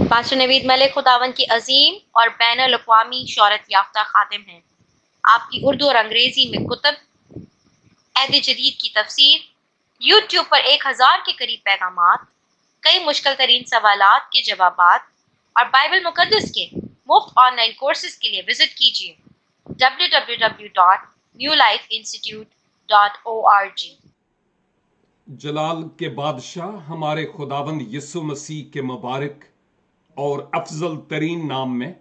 Pastor نوید ملک خداوند کی عظیم اور بین الاقوامی شہرت یافتہ خادم ہیں۔ آپ کی اردو اور انگریزی میں کتب، عہد جدید کی تفسیر، یوٹیوب پر 1000 کے قریب پیغامات، کئی مشکل ترین سوالات کے جوابات اور بائبل مقدس کے مفت آن لائن کورسز کے لیے وزٹ کیجیے www.newlifeinstitute.org۔ جلال کے بادشاہ ہمارے خداوند یسوع مسیح کے مبارک اور افضل ترین نام میں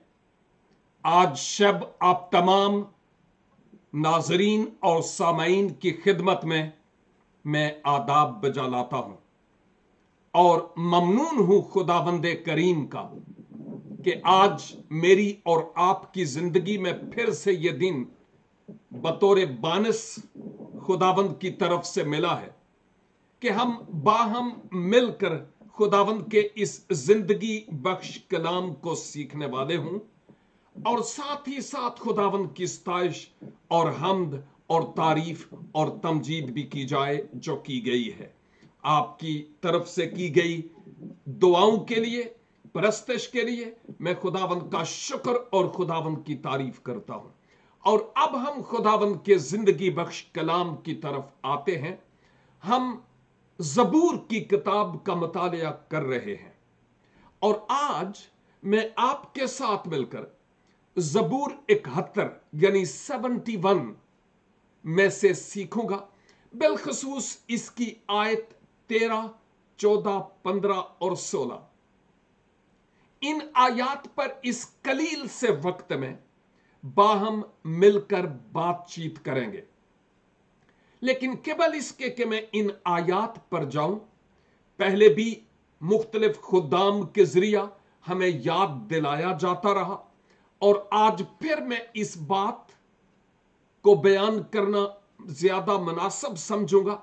آج شب آپ تمام ناظرین اور سامعین کی خدمت میں آداب بجا لاتا ہوں اور ممنون ہوں خداوند کریم کا کہ آج میری اور آپ کی زندگی میں پھر سے یہ دن بطور بانس خداوند کی طرف سے ملا ہے کہ ہم باہم مل کر خداوند کے اس زندگی بخش کلام کو سیکھنے والے ہوں اور ساتھ ہی ساتھ خداوند کی ستائش اور حمد اور تعریف اور تمجید بھی کی جائے جو کی گئی ہے۔ آپ کی طرف سے کی گئی دعاؤں کے لیے، پرستش کے لیے میں خداوند کا شکر اور خداوند کی تعریف کرتا ہوں۔ اور اب ہم خداوند کے زندگی بخش کلام کی طرف آتے ہیں۔ ہم زبور کی کتاب کا مطالعہ کر رہے ہیں اور آج میں آپ کے ساتھ مل کر زبور 71 یعنی 71 میں سے سیکھوں گا، بالخصوص اس کی آیت 13، 14، 15 اور 16۔ ان آیات پر اس قلیل سے وقت میں باہم مل کر بات چیت کریں گے، لیکن قبل اس کے کہ میں ان آیات پر جاؤں، پہلے بھی مختلف خدام کے ذریعہ ہمیں یاد دلایا جاتا رہا اور آج پھر میں اس بات کو بیان کرنا زیادہ مناسب سمجھوں گا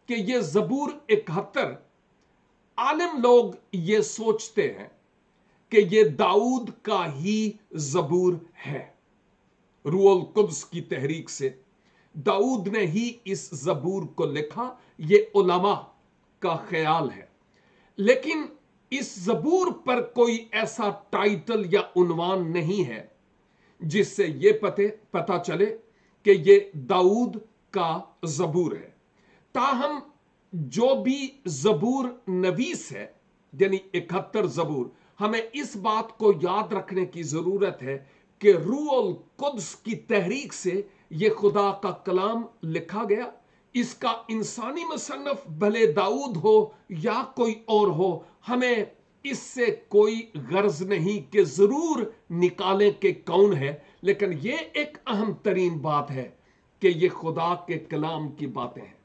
کہ یہ زبور 71 عالم لوگ یہ سوچتے ہیں کہ یہ داؤد کا ہی زبور ہے۔ روح القدس کی تحریک سے داؤد نے ہی اس زبور کو لکھا، یہ علماء کا خیال ہے، لیکن اس زبور پر کوئی ایسا ٹائٹل یا عنوان نہیں ہے جس سے یہ پتہ چلے کہ یہ داؤد کا زبور ہے۔ تاہم جو بھی زبور نویس ہے یعنی 71 زبور، ہمیں اس بات کو یاد رکھنے کی ضرورت ہے کہ روح القدس کی تحریک سے یہ خدا کا کلام لکھا گیا۔ اس کا انسانی مصنف بھلے داؤد ہو یا کوئی اور ہو، ہمیں اس سے کوئی غرض نہیں کہ ضرور نکالیں کہ کون ہے، لیکن یہ ایک اہم ترین بات ہے کہ یہ خدا کے کلام کی باتیں ہیں۔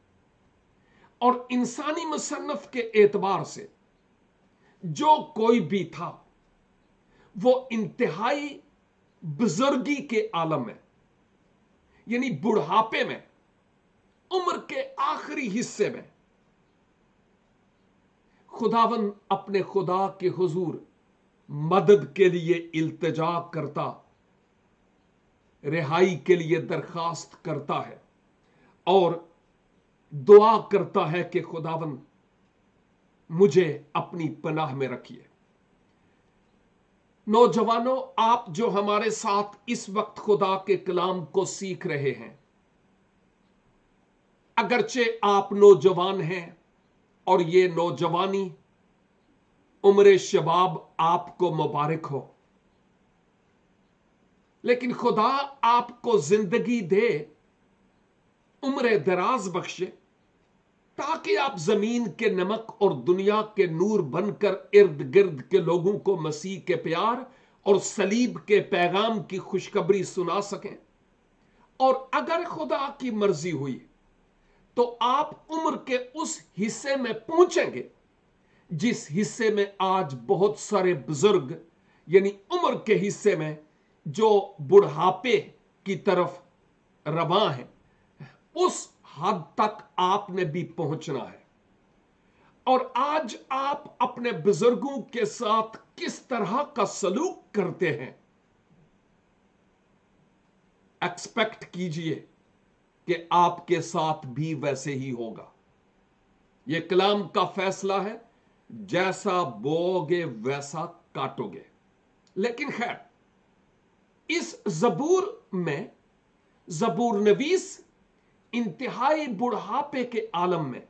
اور انسانی مصنف کے اعتبار سے جو کوئی بھی تھا وہ انتہائی بزرگی کے عالم میں، یعنی بڑھاپے میں، عمر کے آخری حصے میں خداوند اپنے خدا کے حضور مدد کے لیے التجا کرتا، رہائی کے لیے درخواست کرتا ہے اور دعا کرتا ہے کہ خداوند مجھے اپنی پناہ میں رکھیے۔ نوجوانوں، آپ جو ہمارے ساتھ اس وقت خدا کے کلام کو سیکھ رہے ہیں، اگرچہ آپ نوجوان ہیں اور یہ نوجوانی عمر شباب آپ کو مبارک ہو، لیکن خدا آپ کو زندگی دے، عمر دراز بخشے، تاکہ آپ زمین کے نمک اور دنیا کے نور بن کر ارد گرد کے لوگوں کو مسیح کے پیار اور صلیب کے پیغام کی خوشخبری سنا سکیں۔ اور اگر خدا کی مرضی ہوئی تو آپ عمر کے اس حصے میں پہنچیں گے جس حصے میں آج بہت سارے بزرگ یعنی عمر کے حصے میں جو بڑھاپے کی طرف رواں ہیں، اس حد تک آپ نے بھی پہنچنا ہے۔ اور آج آپ اپنے بزرگوں کے ساتھ کس طرح کا سلوک کرتے ہیں، ایکسپیکٹ کیجئے کہ آپ کے ساتھ بھی ویسے ہی ہوگا۔ یہ کلام کا فیصلہ ہے، جیسا بوؤ گے ویسا काटोगे। लेकिन खैर, इस जबूर में जबूर नवीस इंतहाई बुढ़ापे के आलम में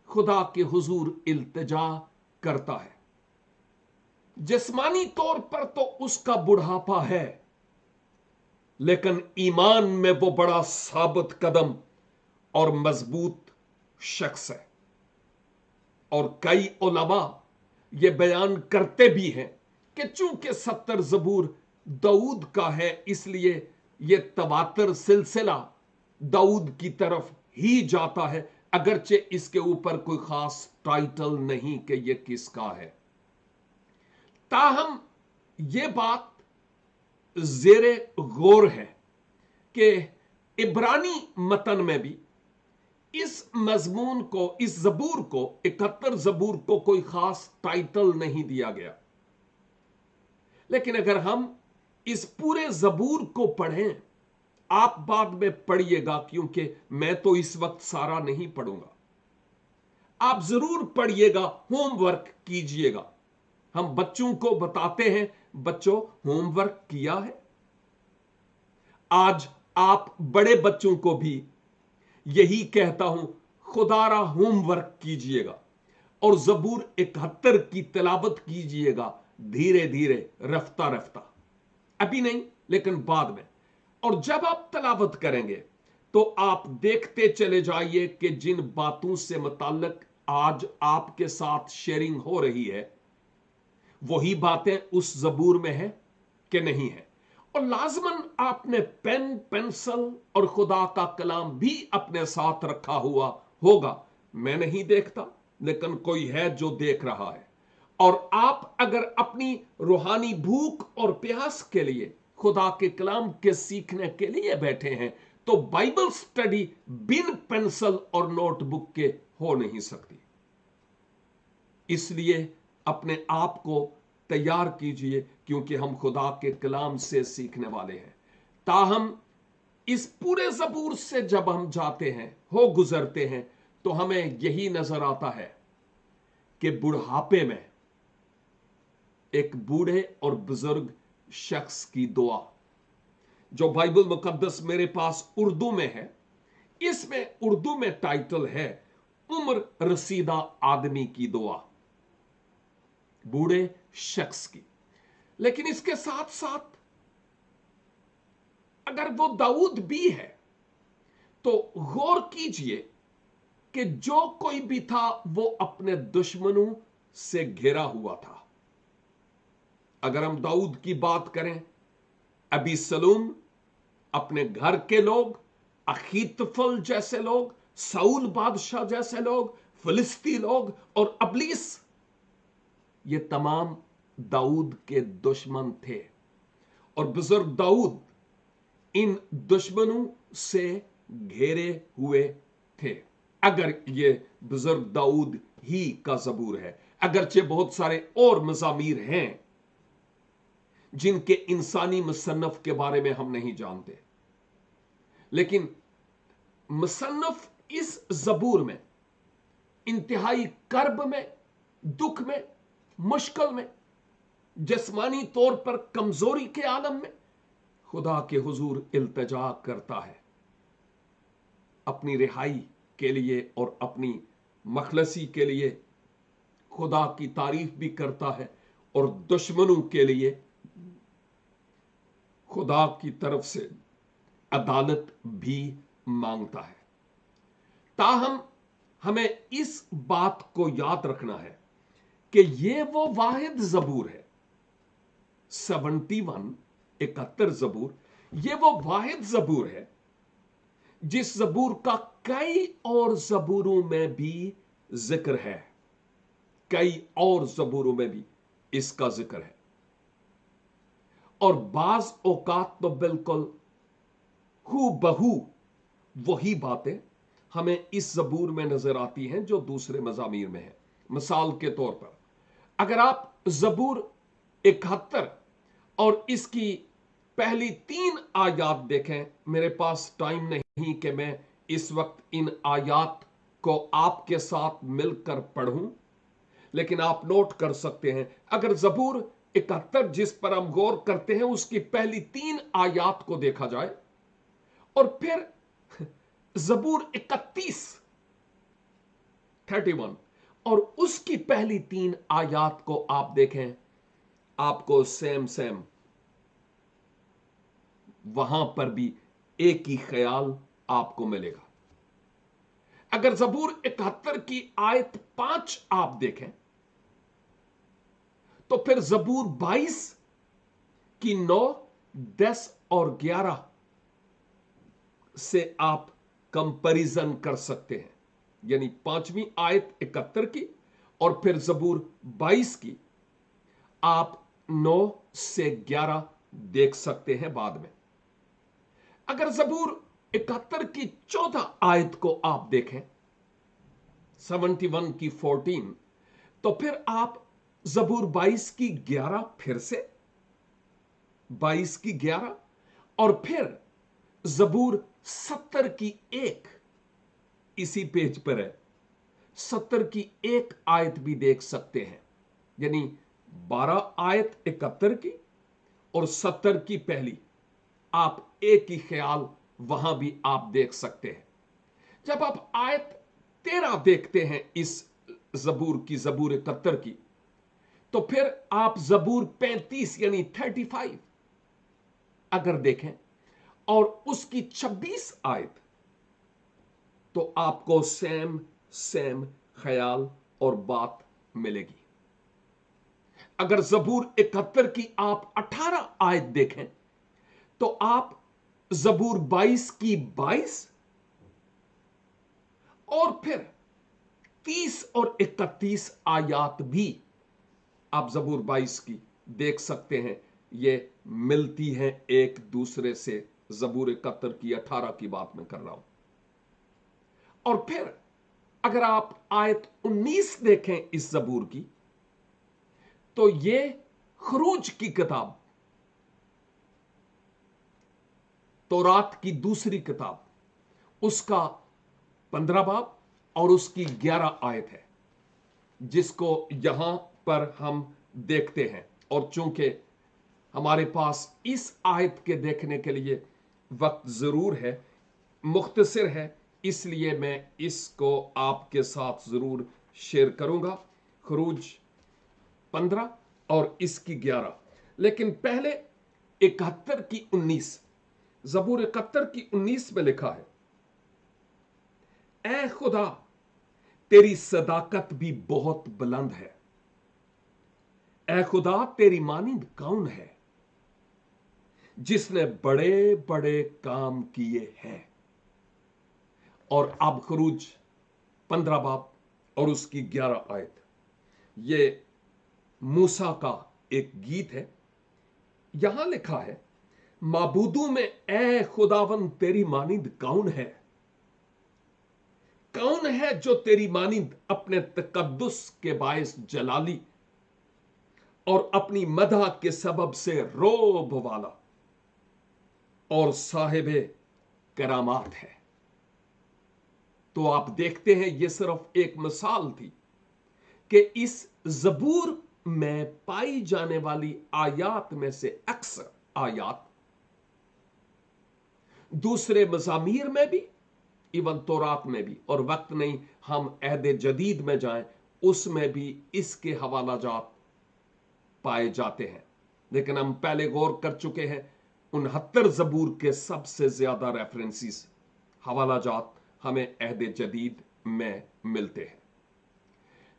खुदा के हुजूर इल्तिजा करता है। जिस्मानी तौर पर तो उसका बुढ़ापा है, लेकिन ईमान में वो बड़ा साबित कदम और मजबूत शख्स है। और कई उलमा ये बयान करते भी हैं कि चूंकि 70 जबूर दाऊद का है, इसलिए ये तवातर सिलसिला दाऊद की तरफ ही जाता है, अगरचे इसके ऊपर कोई खास टाइटल नहीं कि ये किसका है। ताहम ये बात जेरे गौर है कि इब्रानी मतन में भी इस मजमून को, इस जबूर को, 71 जबूर को कोई खास टाइटल नहीं दिया गया। लेकिन अगर हम इस पूरे जबूर को पढ़ें, आप बाद में पढ़िएगा क्योंकि मैं तो इस वक्त सारा नहीं पढ़ूंगा, आप जरूर पढ़िएगा, होमवर्क कीजिएगा। हम बच्चों को बताते हैं, बच्चों होमवर्क किया है? आज आप बड़े बच्चों को भी यही कहता हूं, खुदारा होमवर्क कीजिएगा और जबूर 71 की तिलावत कीजिएगा, धीरे धीरे, रफ्ता रफ्ता, अभी नहीं लेकिन बाद में। और जब आप तिलावत करेंगे तो आप देखते चले जाइए कि जिन बातों से मुताल्लिक आज आपके साथ शेयरिंग हो रही है, वही बातें उस जबूर में है कि नहीं है। और लाजमन आपने पेन, पेंसिल और खुदा का कलाम भी अपने साथ रखा हुआ होगा। मैं नहीं देखता, लेकिन कोई है जो देख रहा है। और आप अगर अपनी रूहानी भूख और प्यास के लिए खुदा के कलाम के सीखने के लिए बैठे हैं, तो बाइबल स्टडी बिन पेंसिल और नोटबुक के हो नहीं सकती। इसलिए अपने आप को तैयार कीजिए, क्योंकि हम खुदा के कलाम से सीखने वाले हैं। ताहम इस पूरे जबूर से जब हम जाते हैं, हो गुजरते हैं, तो हमें यही नजर आता है कि बुढ़ापे में एक बूढ़े और बुजुर्ग शख्स की दुआ, जो बाइबल मुकद्दस मेरे पास उर्दू में है, इसमें उर्दू में टाइटल है उम्र रसीदा आदमी की दुआ, बूढ़े शख्स की। लेकिन इसके साथ साथ अगर वो दाऊद भी है तो गौर कीजिए कि जो कोई भी था वो अपने दुश्मनों से घिरा हुआ था। अगर हम दाऊद की बात करें, अबीसलूम, अपने घर के लोग, अखीतफल जैसे लोग, साउल बादशाह जैसे लोग, फिलिस्ती लोग और अबलीस, ये तमाम दाऊद के दुश्मन थे। और बुजुर्ग दाऊद इन दुश्मनों से घेरे हुए थे। अगर ये बुजुर्ग दाऊद ही का जबूर है, अगरचे बहुत सारे और मज़ामीर हैं जिनके इंसानी मुसन्नफ के बारे में हम नहीं जानते, लेकिन मुसन्नफ इस जबूर में इंतहाई कर्ब में, दुख में, मुश्किल में, जिस्मानी तौर पर कमजोरी के आलम में खुदा के हुजूर इल्तिजा करता है, अपनी रिहाई के लिए और अपनी मखलसी के लिए खुदा की तारीफ भी करता है, और दुश्मनों के लिए खुदा की तरफ से अदालत भी मांगता है। ताहम हमें इस बात को याद रखना है कि यह वो वाहिद जबूर है, 71 जबूर, यह वो वाहिद जबूर है जिस जबूर का कई और जबूरों में भी जिक्र है, कई और जबूरों में भी इसका जिक्र है। और बाज औकात तो बिल्कुल हू बहू वही बातें हमें इस जबूर में नजर आती हैं जो दूसरे मज़ामीर में है। मिसाल के तौर पर अगर आप जबूर 71 और इसकी पहली 3 आयात देखें, मेरे पास टाइम नहीं कि मैं इस वक्त इन आयात को आपके साथ मिलकर पढ़ूं, लेकिन आप नोट कर सकते हैं। अगर जबूर 71 जिस पर हम गौर करते हैं उसकी पहली 3 आयात को देखा जाए, और फिर जबूर 31 और उसकी पहली 3 आयात को आप देखें, आपको सेम वहां पर भी एक ही ख्याल आपको मिलेगा। अगर जबूर 71 की आयत 5 आप देखें, तो फिर जबूर 22 की 9, 10 और 11 से आप कंपैरिजन कर सकते हैं। यानी 5वीं आयत 71 की और फिर जबूर 22 की आप 9 से 11 देख सकते हैं बाद में। अगर जबूर 71 की 14 आयत को आप देखें, 71 की 14, तो फिर आप जबूर 22 की 11 फिर से 22 की 11 और फिर जबूर 70 की 1 इसी पेज पर है, 70 की 1 आयत भी देख सकते हैं। यानी 12 आयत 71 की और 70 की पहली, आप एक ही ख्याल वहां भी आप देख सकते हैं। जब आप आयत 13 देखते हैं इस जबूर की, जबूर 71 की, तो फिर आप जबूर 35 यानी 35 अगर देखें और उसकी 26 आयत, तो आपको सेम ख्याल और बात मिलेगी। अगर जबूर 71 की आप 18 आयत देखें, तो आप जबूर 22 की 22 और फिर 30 और 31 आयात भी आप जबूर 22 की देख सकते हैं। ये मिलती हैं एक दूसरे से। जबूर 71 की 18 की बात मैं कर रहा हूं। और फिर अगर आप आयत 19 देखें इस जबूर की, तो ये खरूज की किताब, तौरात की दूसरी किताब, उसका 15 बाब और उसकी 11 आयत है, जिसको यहां पर हम देखते हैं। और चूंकि हमारे पास इस आयत के देखने के लिए वक्त जरूर है, मुख्तसर है, इसलिए मैं इसको आपके साथ जरूर शेयर करूंगा। खरूज 15 और इसकी 11। लेकिन पहले 71 की 19, जबूर 71 की 19 में लिखा है, ऐ खुदा तेरी सदाकत भी बहुत बुलंद है। ऐ खुदा तेरी मानिंद कौन है, जिसने बड़े बड़े काम किए हैं। और अब खरूज 15 बाब और उसकी 11 आयत, ये मूसा का एक गीत है। यहां लिखा है, माबूदों में ऐ खुदावन तेरी मानिंद कौन है, कौन है जो तेरी मानिंद अपने तकद्दुस के बायस जलाली और अपनी मदह के सबब से रोब वाला और साहिबे करामात है। तो आप देखते हैं, यह सिर्फ एक मिसाल थी कि इस जबूर में पाई जाने वाली आयात में से अक्सर आयात दूसरे मज़ामीर में भी, इवन तौरात में भी, और वक्त नहीं हम अहद जदीद में जाएं, उसमें भी इसके हवाला जात पाए जाते हैं। लेकिन हम पहले गौर कर चुके हैं, 69 जबूर के सबसे ज्यादा रेफरेंसेस, हवाला जात हमें अहद जदीद में मिलते हैं।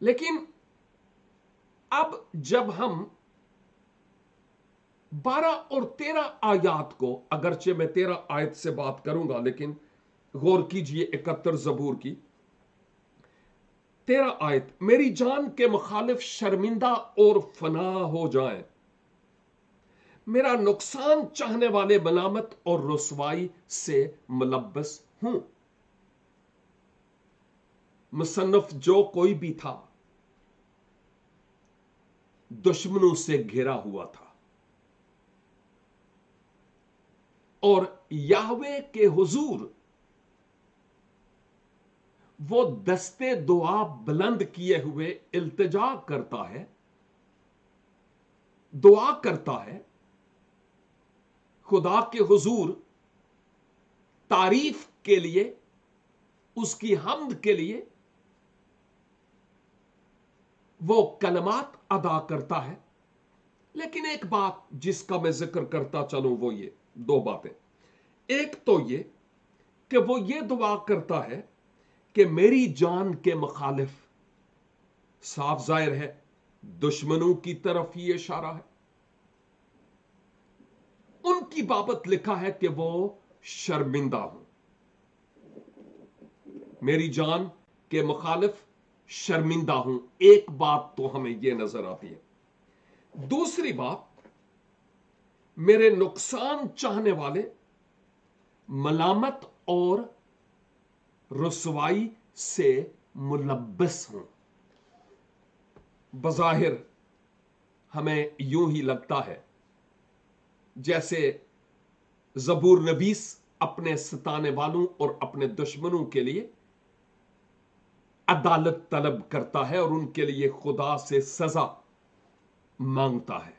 लेकिन अब जब हम 12 और 13 आयात को, अगरचे मैं 13 आयत से बात करूंगा, लेकिन गौर कीजिए 71 जबूर की 13 आयत, मेरी जान के मुखालिफ शर्मिंदा और फना हो जाएं, मेरा नुकसान चाहने वाले मलामत और रुसवाई से मुलब्बस हूं। मुसन्नफ जो कोई भी था, दुश्मनों से घिरा हुआ था, और याहवे के हुजूर वो दस्ते दुआ बुलंद किए हुए इल्तिजा करता है, दुआ करता है, खुदा के हुजूर तारीफ के लिए, उसकी हम्द के लिए वो कलमात अदा करता है। लेकिन एक बात जिसका मैं जिक्र करता चलूं वो ये दो बातें। एक तो ये कि वो ये दुआ करता है कि मेरी जान के मुखालिफ, साफ जाहिर है दुश्मनों की तरफ ही इशारा है, उनकी बाबत लिखा है कि वो शर्मिंदा हूं। मेरी जान के मुखालिफ शर्मिंदा हूं। एक बात तो हमें यह नजर आती है। दूसरी बात, मेरे नुकसान चाहने वाले मलामत और रुसवाई से मुलब्बस हूं। बज़ाहिर हमें यूं ही लगता है जैसे ज़बूर नवीस अपने सताने वालों और अपने दुश्मनों के लिए अदालत तलब करता है और उनके लिए खुदा से सजा मांगता है।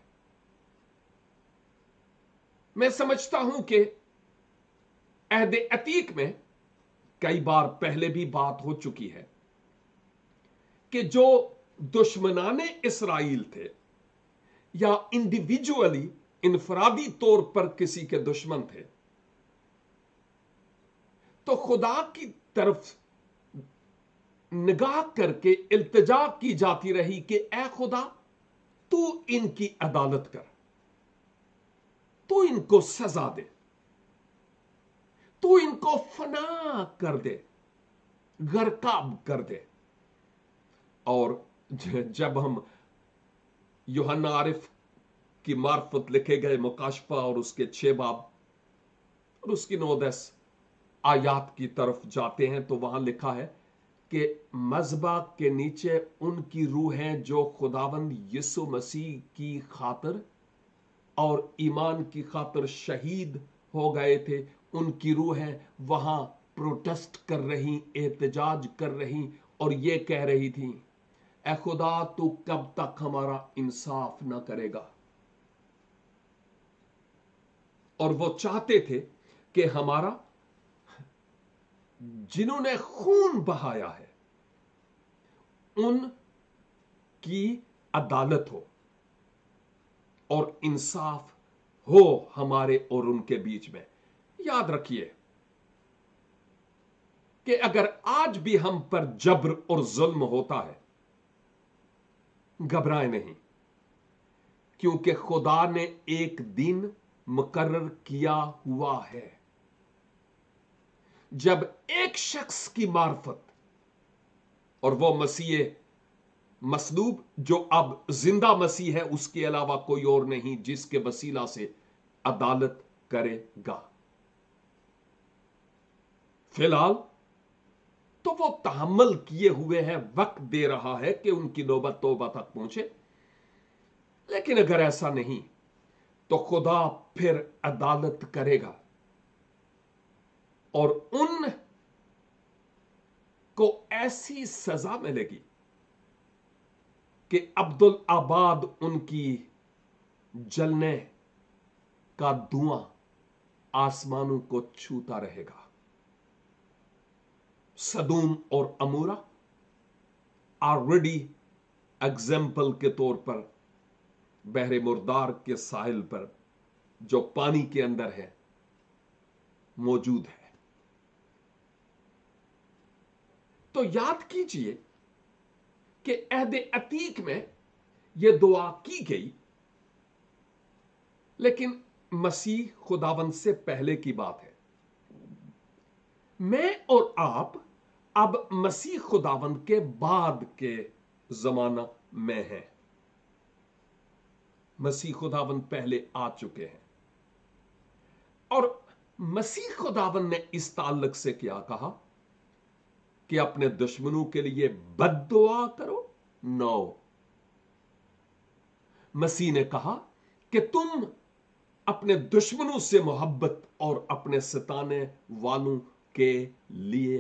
मैं समझता हूं कि अहद अतीक में कई बार पहले भी बात हो चुकी है कि जो दुश्मनाने इसराइल थे या इंडिविजुअली इनफरादी तौर पर किसी के दुश्मन थे, तो खुदा की तरफ निगाह करके इल्तिजा की जाती रही कि ऐ खुदा, तू इनकी अदालत कर, तू इनको सजा दे, तू इनको फना कर दे, गर्काब कर दे। और जब हम यूहन्ना आरिफ की मार्फत लिखे गए मुकाशफा और उसके 6 बाब और उसकी 9-10 आयात की तरफ जाते हैं तो वहां लिखा है कि मज़बा के नीचे उनकी रूहें जो खुदावंद यीशु मसीह की खातिर और ईमान की खातिर शहीद हो गए थे, उनकी रूहें वहां प्रोटेस्ट कर रही, एहतजाज कर रही और ये कह रही थी, ऐ खुदा तू कब तक हमारा इंसाफ ना करेगा। और वो चाहते थे कि हमारा, जिन्होंने खून बहाया है, उनकी अदालत हो और इंसाफ हो हमारे और उनके बीच में। याद रखिए कि अगर आज भी हम पर जब्र और जुल्म होता है, घबराए नहीं, क्योंकि खुदा ने एक दिन मुकर्रर किया हुआ है जब एक शख्स की मार्फत, और वो मसीह मसलूब जो अब जिंदा मसीह है, उसके अलावा कोई और नहीं जिसके वसीला से अदालत करेगा। फिलहाल तो वो तहम्मुल किए हुए हैं, वक्त दे रहा है कि उनकी नौबत तौबा तक पहुंचे। लेकिन अगर ऐसा नहीं तो खुदा फिर अदालत करेगा और उन को ऐसी सजा मिलेगी कि अब्दुल आबाद उनकी जलने का धुआं आसमानों को छूता रहेगा। सदूम और अमूरा ऑलरेडी एग्जाम्पल के तौर पर बहरे मुर्दार के साहिल पर, जो पानी के अंदर है, मौजूद है। तो याद कीजिए कि अहद अतीक में यह दुआ की गई, लेकिन मसीह खुदावंद से पहले की बात है। मैं और आप अब मसीह खुदावंद के बाद के जमाना में हैं। मसीह खुदावंद पहले आ चुके हैं और मसीह खुदावंद ने इस ताल्लुक से क्या कहा कि अपने दुश्मनों के लिए बद्दुआ करो। नो, मसीह ने कहा कि तुम अपने दुश्मनों से मोहब्बत और अपने सताने वालों के लिए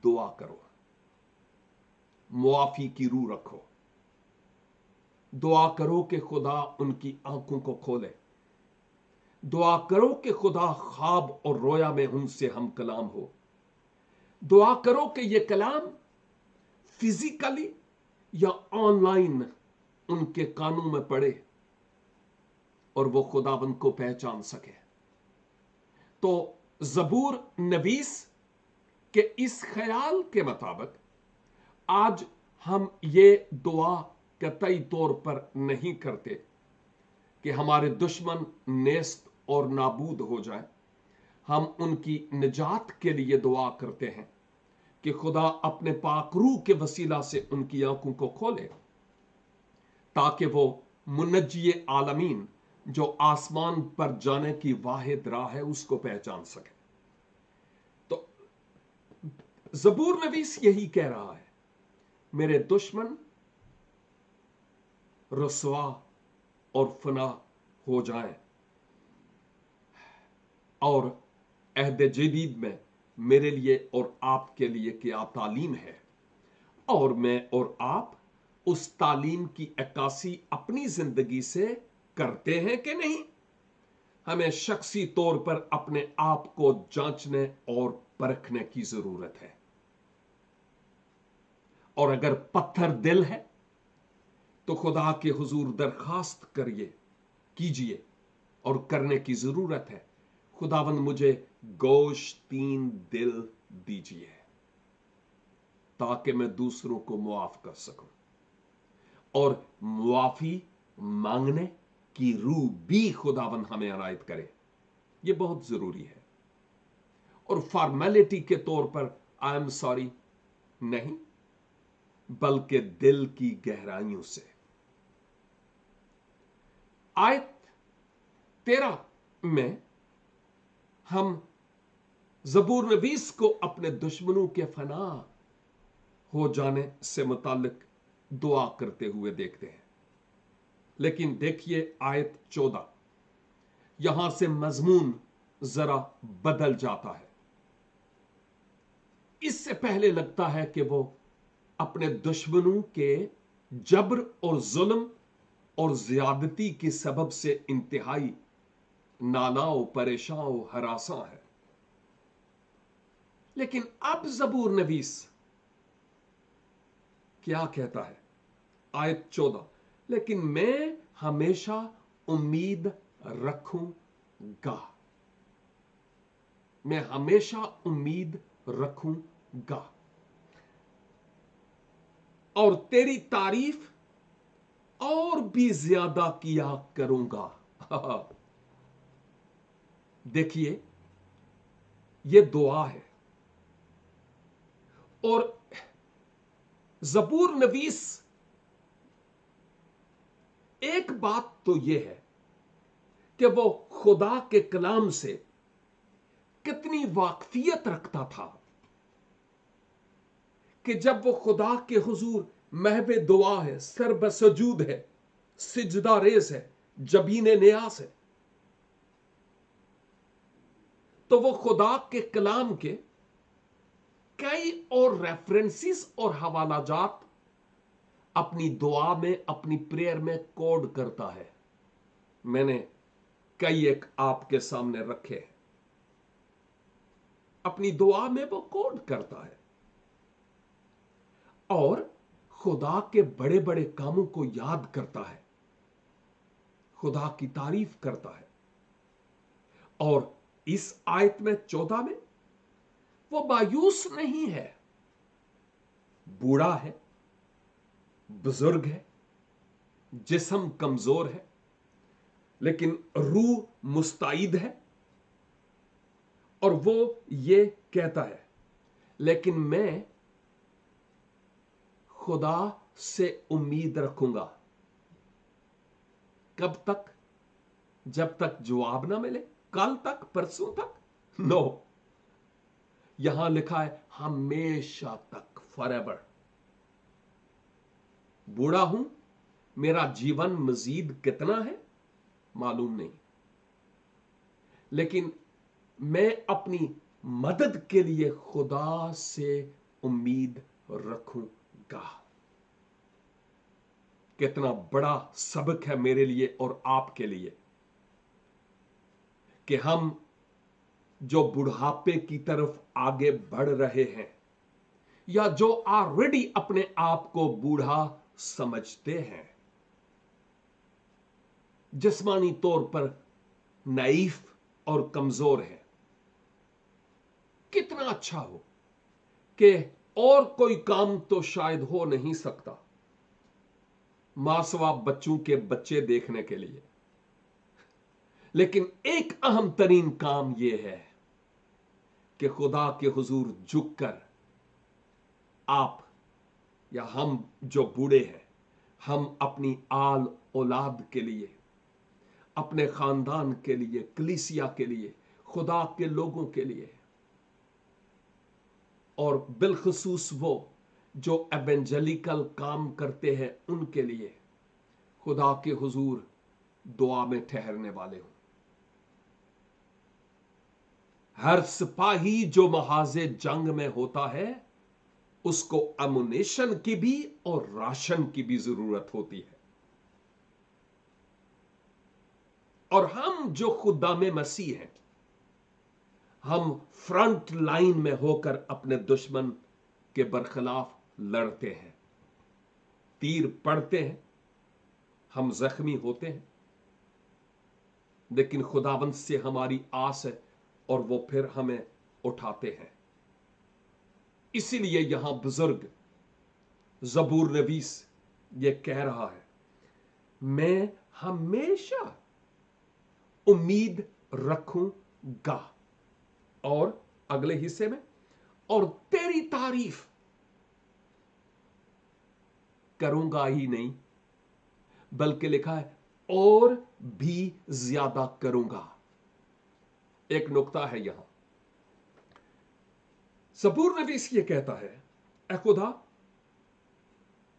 दुआ करो, मुआफी की रूह रखो। दुआ करो कि खुदा उनकी आंखों को खोले, दुआ करो कि खुदा ख्वाब और रोया में उनसे हम कलाम हो, दुआ करो कि यह कलाम फिजिकली या ऑनलाइन उनके कानों में पड़े और वो खुदाबंद को पहचान सके। तो ज़बूर नवीस के इस ख्याल के मुताबिक आज हम ये दुआ कतई तौर पर नहीं करते कि हमारे दुश्मन नेस्त और नाबूद हो जाए। हम उनकी निजात के लिए दुआ करते हैं कि खुदा अपने पाक रूह के वसीला से उनकी आंखों को खोले, ताकि वो मुनज्जी आलमीन जो आसमान पर जाने की वाहिद राह है उसको पहचान सके। तो ज़बूर नवीस यही कह रहा है, मेरे दुश्मन रसवा और फना हो जाएं, और अहद जदीद में मेरे लिए और आपके लिए क्या तालीम है, और मैं और आप उस तालीम की अक्कासी अपनी जिंदगी से करते हैं कि नहीं। हमें शख्सी तौर पर अपने आप को जांचने और परखने की जरूरत है, और अगर पत्थर दिल है तो खुदा के हुजूर दरखास्त कीजिए और करने की जरूरत है, खुदावंद मुझे गोश्तीन दिल दीजिए ताकि मैं दूसरों को मुआफ कर सकूं, और मुआफी मांगने की रूह भी खुदावंद हमें अनायत करे। यह बहुत जरूरी है, और फॉर्मेलिटी के तौर पर आई एम सॉरी नहीं, बल्कि दिल की गहराइयों से। आयत 13 में हम ज़बूर नवीस को अपने दुश्मनों के फना हो जाने से मुतालिक दुआ करते हुए देखते हैं। लेकिन देखिए आयत 14, यहां से मजमून जरा बदल जाता है। इससे पहले लगता है कि वो अपने दुश्मनों के जबर और जुल्म और ज्यादती की सबब से इंतहाई नालाओ परेशान हरासा है। लेकिन अब ज़बूर नवीस क्या कहता है? आयत 14, लेकिन मैं हमेशा उम्मीद रखूंगा, मैं हमेशा उम्मीद रखूंगा और तेरी तारीफ और भी ज्यादा किया करूंगा। देखिए यह दुआ है, और ज़बूर नवीस एक बात तो यह है कि वो खुदा के कलाम से कितनी वाकफियत रखता था कि जब वो खुदा के हुजूर महबे दुआ है, सर बसजूद है, सिजदा रेस है, जबीने नियास है, तो वो खुदा के कलाम के कई और रेफरेंसेस और हवालाजात अपनी दुआ में, अपनी प्रेयर में कोड करता है। मैंने कई एक आपके सामने रखे हैं। अपनी दुआ में वो कोड करता है और खुदा के बड़े बड़े कामों को याद करता है, खुदा की तारीफ करता है। और इस आयत में 14 में वो मायूस नहीं है, बूढ़ा है, बुजुर्ग है, जिस्म कमजोर है, लेकिन रूह मुस्तैद है, और वो ये कहता है, लेकिन मैं खुदा से उम्मीद रखूंगा। कब तक? जब तक जवाब ना मिले, कल तक, परसों तक? नो, यहां लिखा है हमेशा तक, फॉरएवर। बूढ़ा हूं, मेरा जीवन मजीद कितना है मालूम नहीं, लेकिन मैं अपनी मदद के लिए खुदा से उम्मीद रखूंगा। कितना बड़ा सबक है मेरे लिए और आपके लिए कि हम जो बुढ़ापे की तरफ आगे बढ़ रहे हैं या जो ऑलरेडी अपने आप को बूढ़ा समझते हैं, जिस्मानी तौर पर नाइफ और कमजोर है, कितना अच्छा हो कि और कोई काम तो शायद हो नहीं सकता मां सवा बच्चों के बच्चे देखने के लिए, लेकिन एक अहम तरीन काम यह है कि खुदा के हुजूर झुककर आप या हम जो बूढ़े हैं, हम अपनी आल औलाद के लिए, अपने खानदान के लिए, कलीसिया के लिए, खुदा के लोगों के लिए, और बिलखसूस वो जो एवेंजेलिकल काम करते हैं उनके लिए खुदा के हुजूर दुआ में ठहरने वाले हूं। हर सिपाही जो महाजे जंग में होता है उसको अमुनेशन की भी और राशन की भी जरूरत होती है, और हम जो खुदा में मसीह हैं, हम फ्रंट लाइन में होकर अपने दुश्मन के बरखिलाफ लड़ते हैं, तीर पड़ते हैं, हम जख्मी होते हैं, लेकिन खुदावंद से हमारी आस है और वो फिर हमें उठाते हैं। इसीलिए यहां बुजुर्ग जबूर नवीस ये कह रहा है, मैं हमेशा उम्मीद रखूंगा, और अगले हिस्से में, और तेरी तारीफ करूंगा ही नहीं बल्कि लिखा है और भी ज्यादा करूंगा। एक नुक्ता है यहां, जबूर नवीस ये कहता है, ऐ खुदा,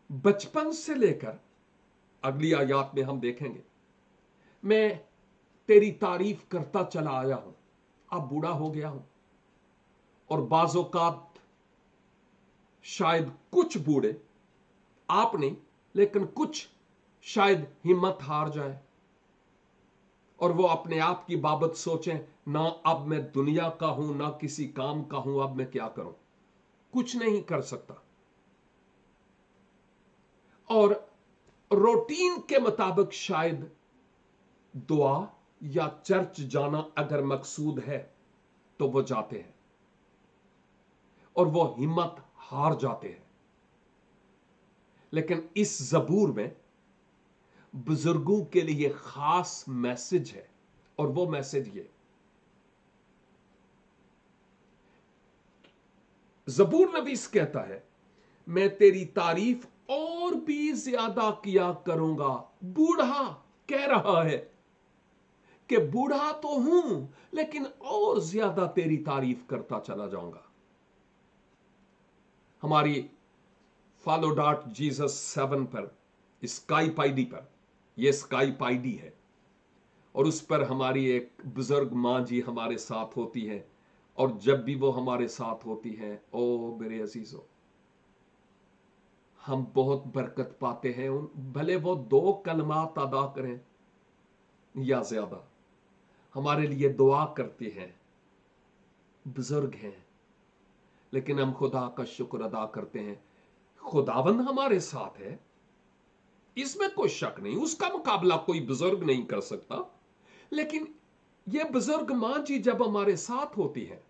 बचपन से लेकर अगली आयात में हम देखेंगे मैं तेरी तारीफ करता चला आया हूं, अब बूढ़ा हो गया हूं, और बाज़ोकात शायद कुछ बूढ़े, आप नहीं लेकिन कुछ शायद हिम्मत हार जाए और वो अपने आप की बाबत सोचें, ना अब मैं दुनिया का हूं ना किसी काम का हूं, अब मैं क्या करूं, कुछ नहीं कर सकता। और रूटीन के मुताबिक शायद दुआ या चर्च जाना अगर मकसूद है तो वो जाते हैं और वो हिम्मत हार जाते हैं। लेकिन इस जबूर में बुजुर्गों के लिए खास मैसेज है, और वो मैसेज ये, जबूर नवीस कहता है, मैं तेरी तारीफ और भी ज्यादा किया करूंगा। बूढ़ा कह रहा है कि बूढ़ा तो हूं लेकिन और ज्यादा तेरी तारीफ करता चला जाऊंगा। हमारी फॉलो डॉट जीसस 7 पर, स्काइप आईडी पर, यह स्काइप आईडी है, और उस पर हमारी एक बुजुर्ग मां जी हमारे साथ होती है, और जब भी वो हमारे साथ होती हैं, ओ मेरे अजीजों, हम बहुत बरकत पाते हैं। भले वो 2 कलमात अदा करें या ज्यादा, हमारे लिए दुआ करते हैं, बुजुर्ग हैं, लेकिन हम खुदा का शुक्र अदा करते हैं। खुदावन हमारे साथ है, इसमें कोई शक नहीं, उसका मुकाबला कोई बुजुर्ग नहीं कर सकता, लेकिन यह बुजुर्ग मां जी जब हमारे साथ होती है,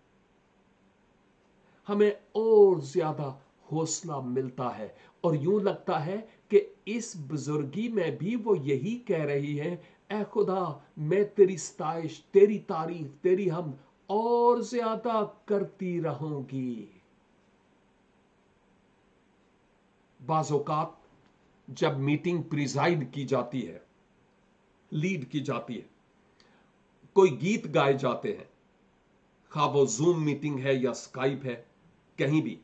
हमें और ज्यादा हौसला मिलता है, और यूं लगता है कि इस बुजुर्गी में भी वो यही कह रही है, ऐ खुदा, मैं तेरी सताइश, तेरी तारीफ, तेरी हम और ज्यादा करती रहूंगी। बाज़ औक़ात जब मीटिंग प्रिजाइड की जाती है, लीड की जाती है, कोई गीत गाए जाते हैं, खा वो जूम मीटिंग है या स्काइप है, कहीं भी,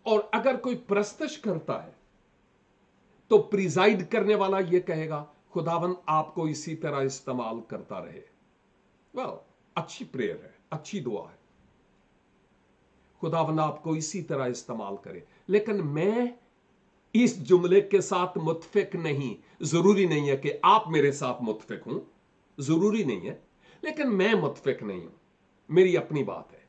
और अगर कोई प्रस्तश करता है तो प्रिजाइड करने वाला यह कहेगा, खुदावन आपको इसी तरह इस्तेमाल करता रहे। वेल, अच्छी प्रेयर है, अच्छी दुआ है, खुदावन आपको इसी तरह इस्तेमाल करे। लेकिन मैं इस जुमले के साथ मुत्फिक नहीं, जरूरी नहीं है कि आप मेरे साथ मुत्फिक हूं, जरूरी नहीं है, लेकिन मैं मुत्फिक नहीं हूं, मेरी अपनी बात है।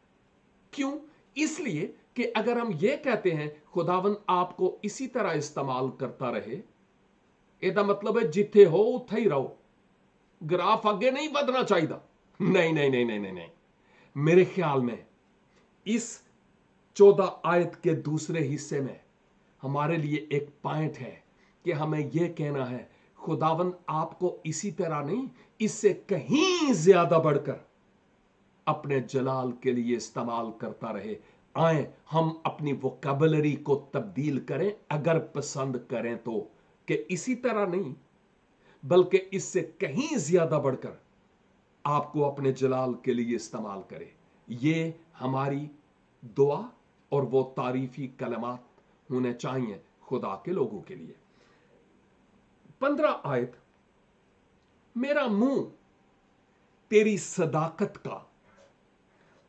क्यों? इसलिए कि अगर हम ये कहते हैं खुदावन आपको इसी तरह इस्तेमाल करता रहे, ਇਹਦਾ मतलब है जिथे हो उत्थे ही रहो, ग्राफ आगे नहीं बढ़ना चाहिए। नहीं नहीं नहीं नहीं नहीं नहीं, मेरे ख्याल में इस 14 आयत के दूसरे हिस्से में हमारे लिए एक पॉइंट है कि हमें यह कहना है खुदावन आपको इसी तरह नहीं, इससे कहीं ज्यादा बढ़कर अपने जलाल के लिए इस्तेमाल करता रहे। आए हम अपनी वोकैबुलरी को तब्दील करें, अगर पसंद करें तो, कि इसी तरह नहीं बल्कि इससे कहीं ज्यादा बढ़कर आपको अपने जलाल के लिए इस्तेमाल करे। ये हमारी दुआ और वो तारीफी कलमात होने चाहिए खुदा के लोगों के लिए। 15 आयत, मेरा मुंह तेरी सदाकत का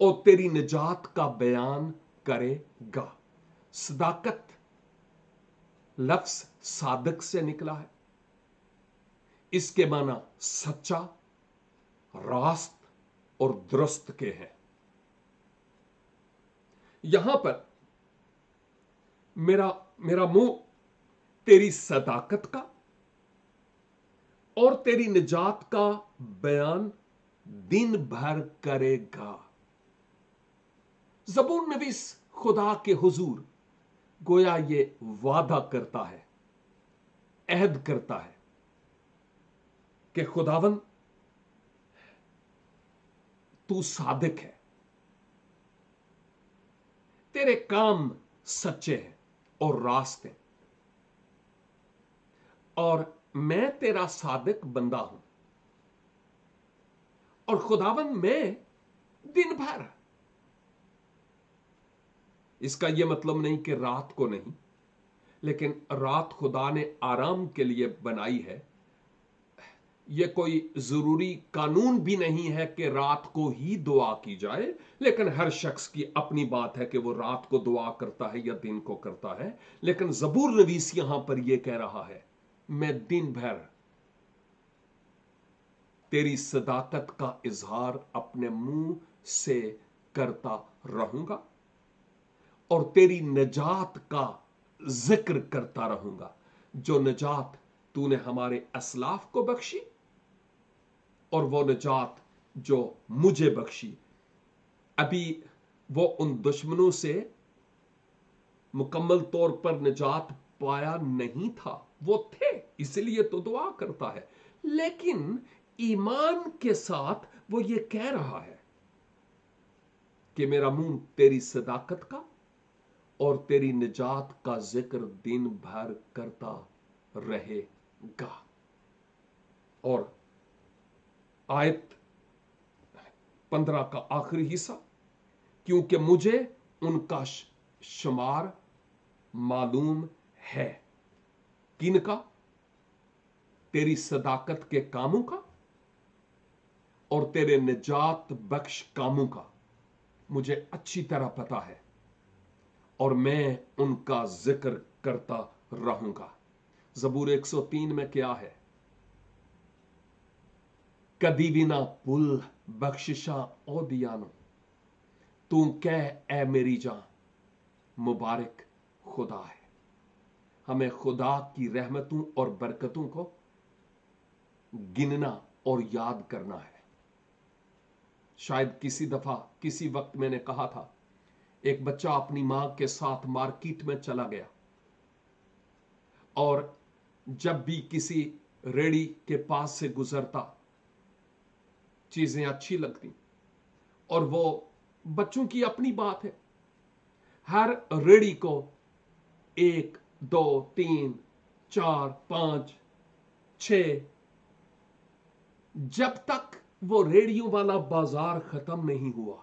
और तेरी निजात का बयान करेगा। सदाकत लफ्ज सादक से निकला है, इसके माना सच्चा, रास्त और दुरुस्त के हैं। यहां पर मेरा मुंह तेरी सदाकत का और तेरी निजात का बयान दिन भर करेगा। ज़बूर नवीस खुदा के हुजूर गोया ये वादा करता है, अहद करता है कि खुदावन तू सादिक है, तेरे काम सच्चे हैं और रास्त हैं, और मैं तेरा सादिक बंदा हूं। और खुदावन मैं दिन भर, इसका यह मतलब नहीं कि रात को नहीं, लेकिन रात खुदा ने आराम के लिए बनाई है। यह कोई जरूरी कानून भी नहीं है कि रात को ही दुआ की जाए, लेकिन हर शख्स की अपनी बात है कि वो रात को दुआ करता है या दिन को करता है। लेकिन ज़बूर नवीस यहां पर यह कह रहा है, मैं दिन भर तेरी सदाकत का इजहार अपने मुंह से करता रहूंगा और तेरी निजात का जिक्र करता रहूंगा, जो निजात तूने हमारे असलाफ को बख्शी और वो निजात जो मुझे बख्शी। अभी वो उन दुश्मनों से मुकम्मल तौर पर निजात पाया नहीं था, वो थे इसलिए तो दुआ करता है, लेकिन ईमान के साथ वो ये कह रहा है कि मेरा मुंह तेरी सदाकत का और तेरी निजात का जिक्र दिन भर करता रहेगा। और आयत 15 का आखिरी हिस्सा, क्योंकि मुझे उनका शुमार मालूम है। किनका? तेरी सदाकत के कामों का और तेरे निजात बख्श कामों का मुझे अच्छी तरह पता है, और मैं उनका जिक्र करता रहूंगा। ज़बूर 103 में क्या है? कदी भी ना भूल बख्शिशा ओ दियानो, तू कह ए मेरी जान मुबारक खुदा है। हमें खुदा की रहमतों और बरकतों को गिनना और याद करना है। शायद किसी दफा किसी वक्त मैंने कहा था, एक बच्चा अपनी मां के साथ मार्केट में चला गया, और जब भी किसी रेड़ी के पास से गुजरता चीजें अच्छी लगती, और वो बच्चों की अपनी बात है, हर रेड़ी को 1 2 3 4 5 6, जब तक वो रेडियों वाला बाजार खत्म नहीं हुआ,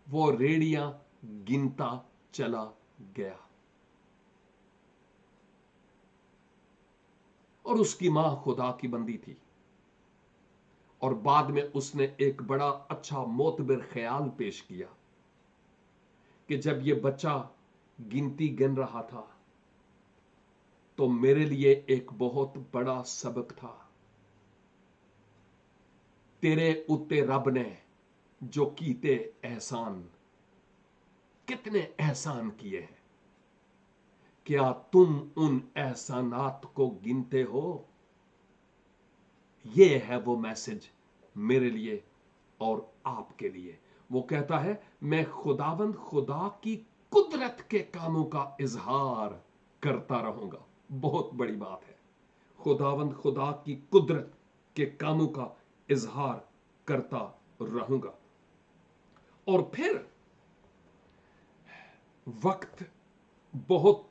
वो रेडियां गिनता चला गया। और उसकी मां खुदा की बंदी थी, और बाद में उसने एक बड़ा अच्छा मोतबर ख्याल पेश किया कि जब ये बच्चा गिनती गिन रहा था तो मेरे लिए एक बहुत बड़ा सबक था। तेरे उत्ते रब ने जो कीते एहसान, कितने एहसान किए हैं, क्या तुम उन एहसानात को गिनते हो? ये है वो मैसेज मेरे लिए और आपके लिए। वो कहता है, मैं खुदावंद खुदा की कुदरत के कामों का इजहार करता रहूंगा। बहुत बड़ी बात है, खुदावंद खुदा की कुदरत के कामों का इजहार करता रहूंगा। और फिर वक्त बहुत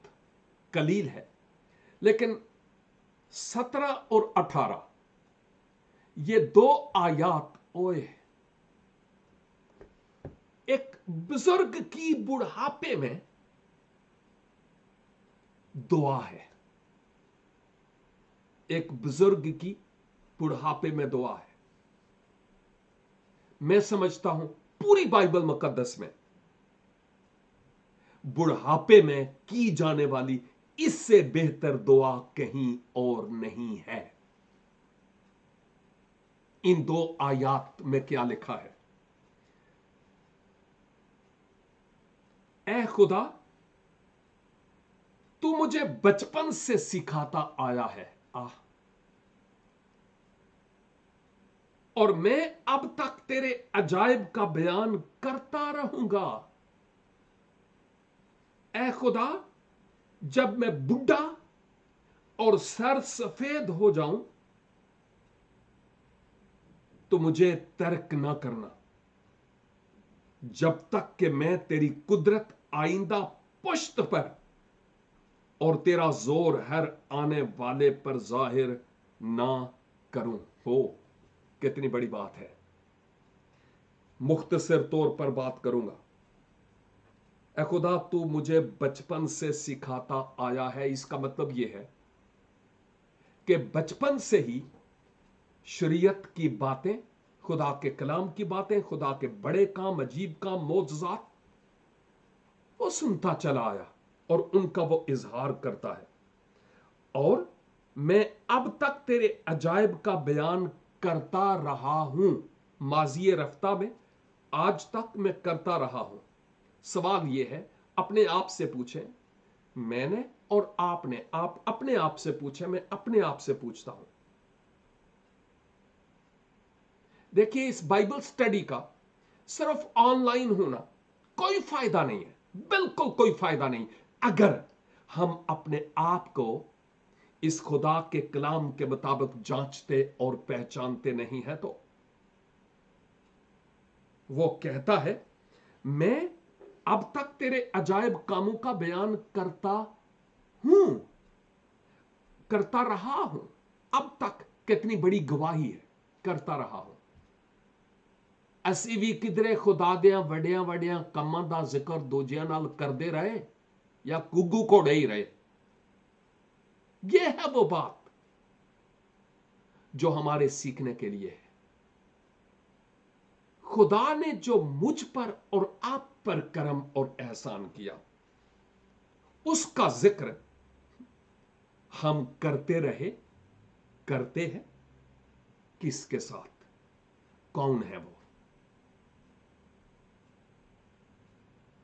कलील है, लेकिन 17 और 18 ये दो आयात, ओए, एक बुजुर्ग की बुढ़ापे में दुआ है। एक बुजुर्ग की बुढ़ापे में दुआ है। मैं समझता हूं पूरी बाइबल मुकद्दस में बुढ़ापे में की जाने वाली इससे बेहतर दुआ कहीं और नहीं है। इन दो आयात में क्या लिखा है? ऐ खुदा, तू मुझे बचपन से सिखाता आया है, और मैं अब तक तेरे अजायब का बयान करता रहूंगा। ऐ खुदा, जब मैं बुढ़ा और सर सफेद हो जाऊं तो मुझे तर्क ना करना, जब तक कि मैं तेरी कुदरत आइंदा पुश्त पर और तेरा जोर हर आने वाले पर जाहिर ना करूं। हो, कितनी बड़ी बात है। मुख्तसर तौर पर बात करूंगा। ऐ खुदा, तू मुझे बचपन से सिखाता आया है। इसका मतलब यह है कि बचपन से ही शरीयत की बातें, खुदा के कलाम की बातें, खुदा के बड़े काम, अजीब काम, मोजज़ात, वो सुनता चला आया और उनका वो इजहार करता है। और मैं अब तक तेरे अजायब का बयान करता रहा हूं। माज़ी रफ्ता में आज तक मैं करता रहा हूं। सवाल यह है, अपने आप से पूछें, मैंने और आपने, आप अपने आप से पूछें, मैं अपने आप से पूछता हूं। देखिए, इस बाइबल स्टडी का सिर्फ ऑनलाइन होना कोई फायदा नहीं है, बिल्कुल कोई फायदा नहीं, अगर हम अपने आप को इस खुदा के कलाम के मुताबिक जांचते और पहचानते नहीं है तो। वो कहता है, मैं अब तक तेरे अजायब कामों का बयान करता हूं, करता रहा हूं। अब तक कितनी बड़ी गवाही है, करता रहा हूं। ਅਸੀਂ ਵੀ ਕਿਧਰੇ खुदा दियां वड्डियां वड्डियां कमां दा जिक्र दूजियां नाल करदे रहे या कुग्गू घोड़े ही रहे। यह है वो बात जो हमारे सीखने के लिए है। खुदा ने जो मुझ पर और आप पर करम और एहसान किया, उसका जिक्र हम करते रहे, करते हैं। किसके साथ? कौन है वो?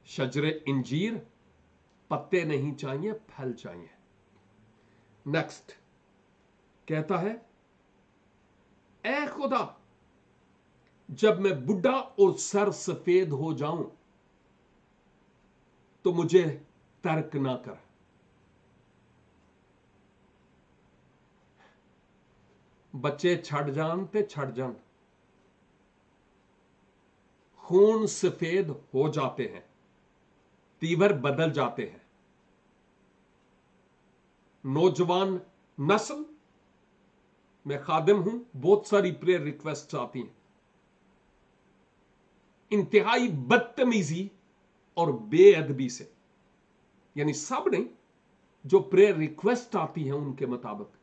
शजरे इंजीर पत्ते नहीं चाहिए, फल चाहिए। नेक्स्ट कहता है, ऐ खुदा, जब मैं बुढ़ा और सर सफेद हो जाऊं तो मुझे तर्क ना कर। बच्चे छड़ जान ते छड़ जान, खून सफेद हो जाते हैं, तीवर बदल जाते हैं। नौजवान नस्ल, मैं खादिम हूं, बहुत सारी प्रेयर रिक्वेस्ट आती हैं, इंतहाई बदतमीजी और बेअदबी से, यानी सब नहीं, जो प्रेयर रिक्वेस्ट आती है उनके मुताबिक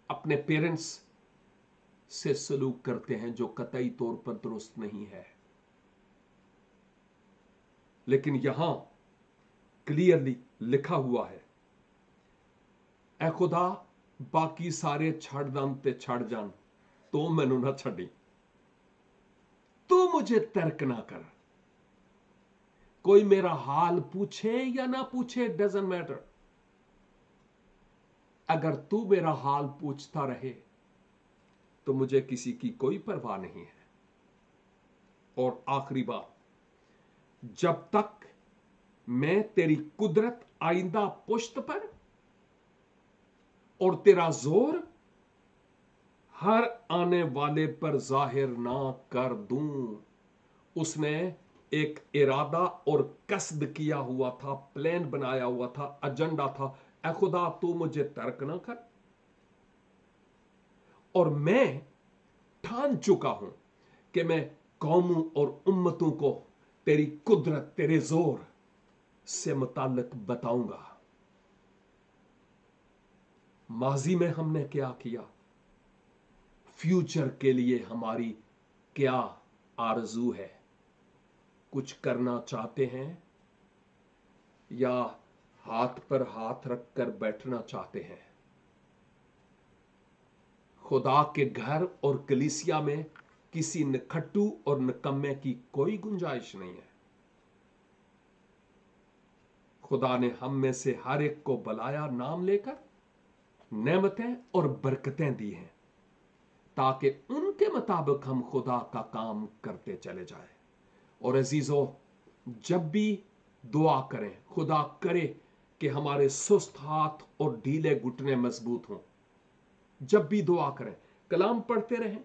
अपने पेरेंट्स से सलूक करते हैं, जो कतई तौर पर दुरुस्त नहीं है। लेकिन यहां क्लियरली लिखा हुआ है, ए खुदा बाकी सारे छड़ दम ते छड़ जान, तो मैनू ना छड़ी, तू मुझे तर्क ना कर। कोई मेरा हाल पूछे या ना पूछे, डजंट मैटर। अगर तू मेरा हाल पूछता रहे तो मुझे किसी की कोई परवाह नहीं है। और आखिरी बात, जब तक मैं तेरी कुदरत आइंदा पुश्त पर और तेरा जोर हर आने वाले पर जाहिर ना कर दूं। उसने एक इरादा और कसद किया हुआ था, प्लान बनाया हुआ था, एजेंडा था। ऐ खुदा तू मुझे तर्क ना कर। और मैं ठान चुका हूं कि मैं कौमों और उम्मतों को तेरी कुदरत, तेरे जोर से मुताल्लिक बताऊंगा। माजी में हमने क्या किया, फ्यूचर के लिए हमारी क्या आरजू है, कुछ करना चाहते हैं या हाथ पर हाथ रखकर बैठना चाहते हैं। खुदा के घर और कलीसिया में किसी निखट्टू और निकम्मे की कोई गुंजाइश नहीं है। खुदा ने हम में से हर एक को बुलाया नाम लेकर, नेमतें और बरकतें दी हैं, ताकि उनके मुताबिक हम खुदा का काम करते चले जाएं। और अजीजों, जब भी दुआ करें, खुदा करे कि हमारे सुस्त हाथ और ढीले घुटने मजबूत हों। जब भी दुआ करें, कलाम पढ़ते रहें,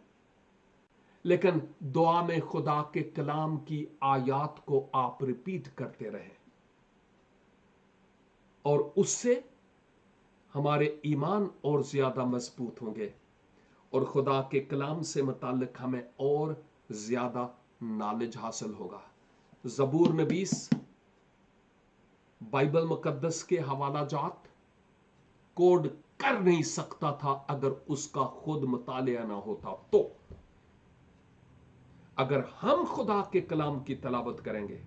लेकिन दुआ में खुदा के कलाम की आयात को आप रिपीट करते रहें, और उससे हमारे ईमान और ज्यादा मजबूत होंगे और खुदा के कलाम से मुताल्लिक हमें और ज्यादा नॉलेज हासिल होगा। ज़बूर नबीस बाइबल मुकद्दस के हवाला जात कोड कर नहीं सकता था अगर उसका खुद मुतालिया ना होता। तो अगर हम खुदा के कलाम की तलावत करेंगे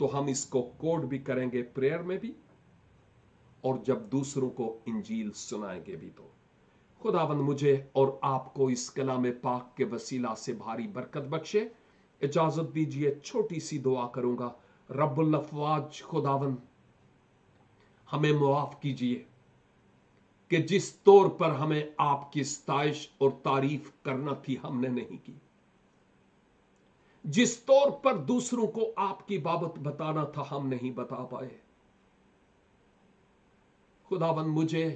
तो हम इसको कोड भी करेंगे प्रेयर में भी, और जब दूसरों को इंजील सुनाएंगे भी। तो खुदावंद मुझे और आपको इस कलाम पाक के वसीला से भारी बरकत बख्शे। इजाजत दीजिए, छोटी सी दुआ करूंगा। रब्बुल अफ़वाज खुदावंद, हमें मुआफ कीजिए कि जिस तौर पर हमें आपकी सताइश और तारीफ करना थी हमने नहीं की, जिस तौर पर दूसरों को आपकी बाबत बताना था हम नहीं बता पाए। खुदावंद मुझे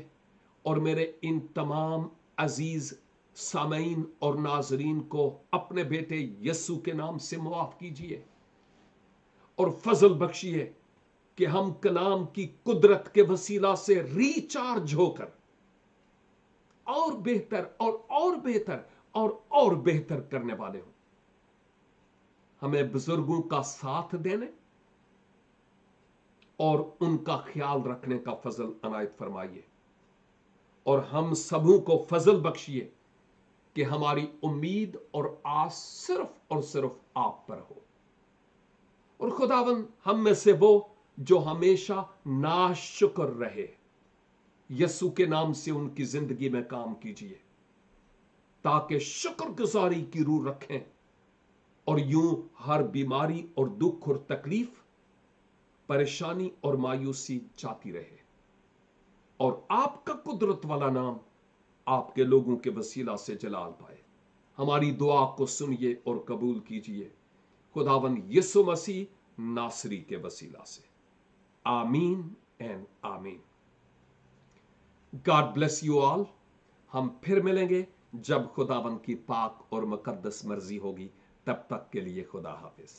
और मेरे इन तमाम अजीज सामईन और नाजरीन को अपने बेटे यस्सु के नाम से मुआफ कीजिए और फजल बख्शिए कि हम कलाम की कुदरत के वसीला से रिचार्ज होकर और बेहतर और बेहतर और बेहतर करने वाले हों। हमें बुजुर्गों का साथ देने और उनका ख्याल रखने का फजल अनायत फरमाइए, और हम सबों को फजल बख्शिए कि हमारी उम्मीद और आस सिर्फ और सिर्फ आप पर हो। और खुदावंद, हम में से वो जो हमेशा नाशुक्र रहे, यस्सु के नाम से उनकी जिंदगी में काम कीजिए ताकि शुक्रगुजारी की रूह रखें और यूं हर बीमारी और दुख और तकलीफ, परेशानी और मायूसी जाती रहे, और आपका कुदरत वाला नाम आपके लोगों के वसीला से जलाल पाए। हमारी दुआ को सुनिए और कबूल कीजिए, खुदावंद यीशु मसीह नासरी के वसीला से। आमीन एंड आमीन। God bless you all. हम फिर मिलेंगे जब खुदावंद की पाक और मुकद्दस मर्जी होगी। तब तक के लिए खुदा हाफिज।